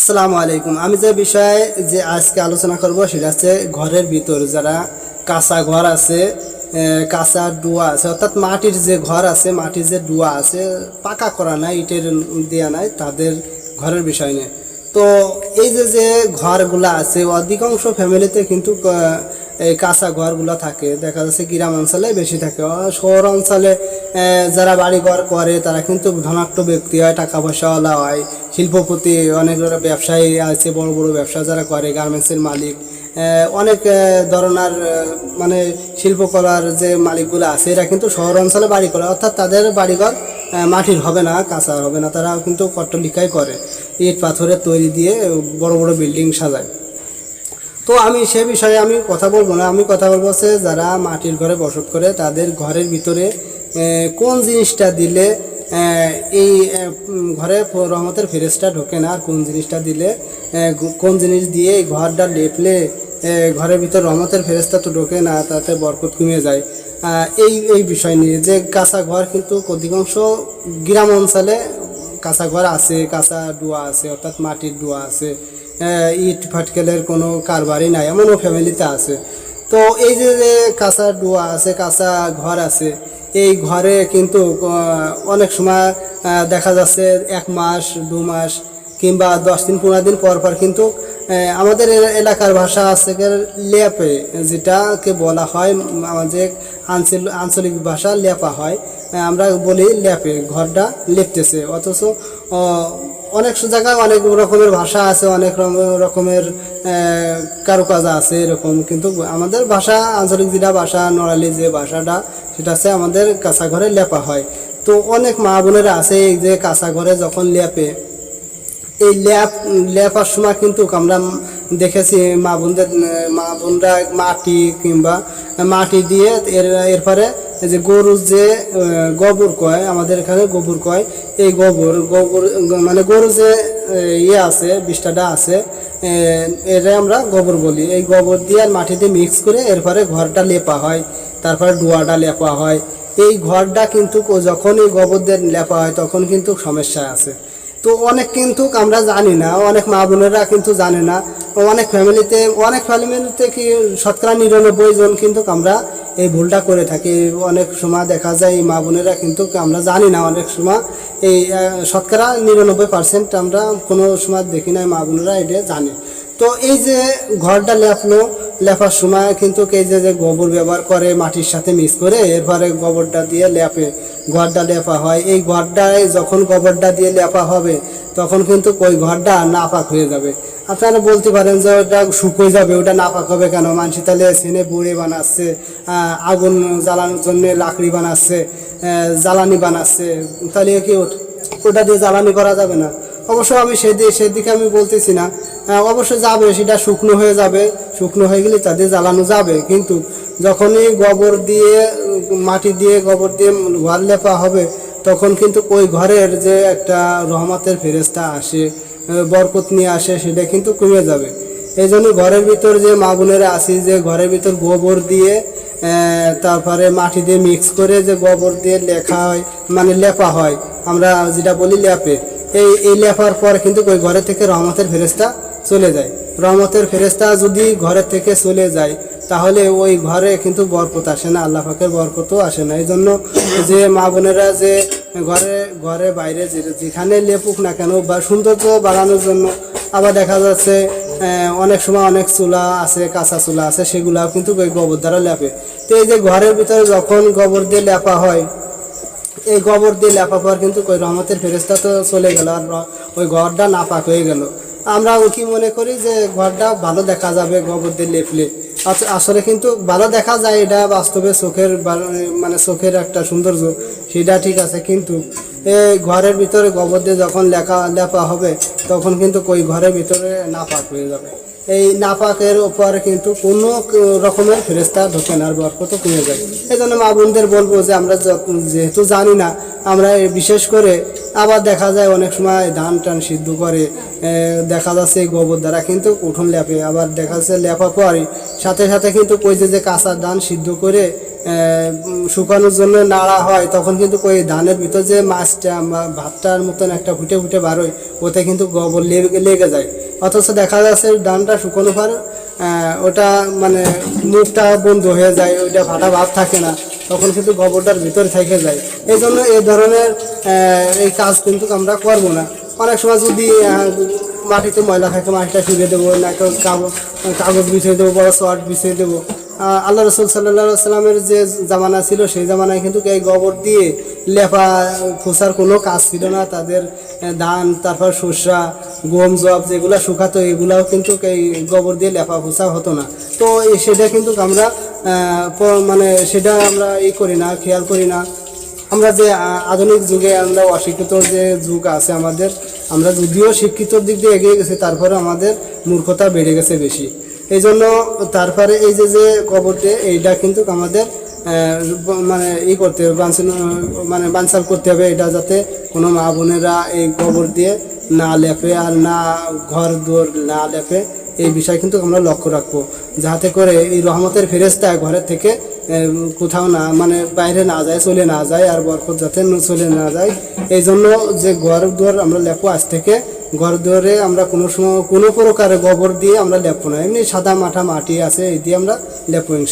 আসসালামু আলাইকুম। আমি যে বিষয়ে আজকে আলোচনা করব সেটা হচ্ছে ঘরের ভিতর যারা কাঁচা ঘর আছে, কাঁচা ডুয়া আছে, অর্থাৎ মাটির যে ঘর আছে, মাটির যে ডুয়া আছে, পাকা করা নাই, ইটের দেয়া নাই, তাদের ঘরের বিষয় নিয়ে। তো এই যে ঘরগুলা আছে, অধিকাংশ ফ্যামিলিতে কিন্তু এই কাঁচা ঘরগুলা থাকে, দেখা যাচ্ছে গ্রাম অঞ্চলে বেশি থাকে। শহর অঞ্চলে যারা বাড়ি ঘর করে তারা কিন্তু ধনাঢ্য ব্যক্তি হয়, টাকা পয়সাওয়ালা হয়, শিল্পপতি, অনেক ব্যবসায়ী আছে, বড় বড় ব্যবসা যারা করে, গার্মেন্টসের মালিক, অনেক ধরনের মানে শিল্পকলার যে মালিকগুলো আছে এরা কিন্তু শহর অঞ্চলে বাড়ি করে, অর্থাৎ তাদের বাড়িঘর মাটির হবে না, কাঁচা হবে না, তারা কিন্তু পট্টলিকাই করে, ইট পাথরের তৈরি দিয়ে বড় বড় বিল্ডিং সাজায়। তো আমি সে বিষয়ে আমি কথা বলবো না, আমি কথা বলবো হচ্ছে যারা মাটির ঘরে বসত করে তাদের ঘরের ভিতরে কোন জিনিসটা দিলে এই ঘরে রহমতের ফেরেশতা ঢোকে না, আর কোন জিনিসটা দিলে কোন জিনিস দিয়ে এই ঘরটা লেপলে ঘরের ভিতর রহমতের ফেরেশতা তো ঢোকে না, তাতে বরকত কমে যায়। এই বিষয় নিয়ে যে কাঁচা ঘর কিন্তু অধিকাংশ গ্রাম অঞ্চলে কাঁচা ঘর আছে, কাঁচা ডুয়া আছে, অর্থাৎ মাটির ডুয়া আছে, ইট ফাটকেলের কোনো কারবারই নাই, এমনও ফ্যামিলিতে আছে। তো এই যে কাঁচা ডুয়া আছে, কাঁচা ঘর আছে, এই ঘরে কিন্তু অনেক সময় দেখা যাচ্ছে 1 মাস 2 মাস কিংবা 10 দিন 15 দিন পর পর কিন্তু আমাদের এলাকার ভাষা আছে লেপে, যেটাকে বলা হয় আমাদের আঞ্চলিক ভাষা লেপা হয়, আমরা বলি লেপে, ঘরটা লেপতেছে। অথচ অনেক জায়গায় অনেক রকমের ভাষা আছে, অনেক রকমের কারুকাজ আছে এরকম, কিন্তু আমাদের ভাষা আঞ্চলিক যেটা ভাষা, নড়ালি যে ভাষাটা, সেটা হচ্ছে আমাদের কাঁচা ঘরে লেপা হয়। তো অনেক মা বোনেরা আছে এই যে কাঁচা ঘরে যখন লেপে, এই লেপার সময় কিন্তু আমরা দেখেছি মা বোনরা মাটি কিংবা মাটি দিয়ে এরপরে যে গরুর যে গোবর কয়, আমাদের এখানে গোবর কয়, এই গোবর মানে গরু যে আছে, বিষ্ঠাটা আছে, এরা আমরা গোবর বলি। এই গোবর দিয়ে আর মাটি দিয়ে মিক্স করে এরপরে ঘরটা লেপা হয়, তারপরে ডুয়াটা লেপা হয়। এই ঘরটা কিন্তু যখন এই গোবর দিয়ে লেপা হয় তখন কিন্তু সমস্যা আছে। তো অনেক কিন্তু আমরা জানি না, অনেক মা বোনেরা কিন্তু জানে না, অনেক ফ্যামিলিতে কি শতকরা 99 জন কিন্তু আমরা এই ভুলটা করে থাকি। অনেক সময় দেখা যায় এই মা বোনেরা কিন্তু আমরা জানি না, অনেক সময় এই শতকরা 99% আমরা কোনো সময় দেখি না মা বোনেরা এটা জানে। তো এই যে ঘরটা লেপার সময় কিন্তু এই যে গোবর ব্যবহার করে মাটির সাথে মিক্স করে, এরপরে গোবরটা দিয়ে ঘরটা লেপা হয়। এই ঘরটায় যখন গোবরটা দিয়ে লেপা হবে তখন কিন্তু ওই ঘরটা নাপাক হয়ে যাবে। আপনারা বলতে পারেন যে ওটা শুকিয়ে যাবে, ওটা নাপাক হবে কেন? মানুষ তাহলে সেনে বুড়ে বানাচ্ছে, আগুন জ্বালানোর জন্য লাকড়ি বানাচ্ছে, জ্বালানি বানাচ্ছে, তাহলে কি ওটা দিয়ে জ্বালানি করা যাবে না? অবশ্য আমি সেদিকে আমি বলতেছি না, অবশ্যই যাবে, সেটা শুকনো হয়ে যাবে, শুকনো হয়ে গেলে তাদের জ্বালানো যাবে। কিন্তু যখনই মাটি দিয়ে গোবর দিয়ে ঘর লেপা হবে তখন কিন্তু ওই ঘরের যে একটা রহমতের ফেরেশতা আসে, বরকত নিয়ে আসে, সেটা কিন্তু কমে যাবে। এই জন্য ঘরের ভিতর যে মা বোনেরা আসি, যে ঘরের ভিতর গোবর দিয়ে তারপরে মাটি দিয়ে মিক্স করে যে গোবর দিয়ে লেপা হয়, আমরা যেটা বলি লেপে, এই লেপার পর কিন্তু ওই ঘরের থেকে রহমতের ফেরেশতা চলে যায়। রহমতের ফেরেশতা যদি ঘরের থেকে চলে যায় তাহলে ওই ঘরে কিন্তু বরকত আসে না, আল্লাহ পাকের বরকতও আসে না। এই জন্য যে মা বোনেরা যে ঘরে বাইরে যেখানে লেপুক না কেন বা সৌন্দর্য বাড়ানোর জন্য, আবার দেখা যাচ্ছে অনেক সময় অনেক চুলা আছে, কাঁচা চুলা আছে, সেগুলাও কিন্তু ওই গোবর দ্বারা লেপে। তো এই যে ঘরের ভিতরে যখন গোবর দিয়ে লেপা হয়, এই গোবর দিয়ে লেপা পর কিন্তু ওই রহমতের ফেরেশতা তো চলে গেল, আর ওই ঘরটা নাপাক হয়ে গেল। আমরা কি মনে করি যে ঘরটা ভালো দেখা যাবে গোবর দিয়ে লেপলে, আসলে কিন্তু ভালো দেখা যায়, এটা বাস্তবে চোখের একটা সৌন্দর্য, সেটা ঠিক আছে। কিন্তু এই ঘরের ভিতরে গোবর দিয়ে যখন লেপা হবে তখন কিন্তু ওই ঘরের ভিতরে নাপাক হয়ে যাবে। এই নাপাকের উপর কিন্তু কোনো রকমের ফেরেশতা ঢোকে না, আর বরকত কমে যায়। এই জন্য মা বোনদের বলবো যে আমরা যেহেতু জানি না, আমরা বিশেষ করে আবার দেখা যায় অনেক সময় ধান টান সিদ্ধ করে, দেখা যাচ্ছে এই গোবর দ্বারা কিন্তু উঠোন লেপে, আবার দেখা যাচ্ছে লেপা পরে সাথে সাথে কিন্তু ওই যে কাঁচা ধান সিদ্ধ করে শুকানোর জন্য নাড়া হয়, তখন কিন্তু ওই ধানের ভিতর যে মাছটা বা ভাতটার মতন একটা ফুটে ফুটে বার হয়, ওতে কিন্তু গোবর লেগে যায়। অথচ দেখা যাচ্ছে ধানটা শুকানোর পর ওটা মানে মুখটা বন্ধ হয়ে যায়, ওইটা ফাটা ভাব থাকে না, তখন কিন্তু গোবরটার ভিতরে থেকে যায়। এই জন্য এই ধরনের এই কাজ কিন্তু আমরা করবো না। অনেক সময় যদি মাটিতে ময়লা থাকে, মাটিটা শুকিয়ে দেবো, না তো কাগজ বিছিয়ে দেবো, বড় শর্ট বিছিয়ে দেবো। আল্লাহ রসুল সাল্লাহ সাল্লামের যে জামানা ছিল, সেই জামানায় কিন্তু এই গোবর দিয়ে লেপা খোসার কোনো কাজ ছিল না। তাদের ধান, তারপর সর্ষা, গম, জব যেগুলো শুকাতো, এগুলাও কিন্তু এই গোবর দিয়ে লেপা খোসা হতো না। তো সেটা কিন্তু আমরা মানে সেটা আমরা করি না, খেয়াল করি না। আমরা যে আধুনিক যুগে আমরা অশিক্ষিত যে যুগ আছে আমাদের, আমরা যদিও শিক্ষিতর দিক দিয়ে এগিয়ে গেছি, তারপরে আমাদের মূর্খতা বেড়ে গেছে বেশি। এই জন্য তারপরে এই যে গোবর দিয়ে এইটা কিন্তু আমাদের মানে করতে হবে, মানে বানচাল করতে হবে, এটা যাতে কোনো মা বোনেরা এই গোবর দিয়ে না লেপে আর না ঘর দুয়ার না লেপে। এই বিষয় কিন্তু আমরা লক্ষ্য রাখবো, যাতে করে এই রহমতের ফেরেশতা ঘরের থেকে কোথাও না, মানে বাইরে না যায়, চলে না যায়, আর বরকত যাতে চলে না যায়। এই জন্য যে ঘর দুয়ার আমরা লেপো, আজ থেকে ঘর দুয়ারে আমরা কোনো সময় কোনো প্রকারে গোবর দিয়ে আমরা লেপো না, এমনি সাদা মাঠা মাটি আছে, এই দিয়ে আমরা লেপো।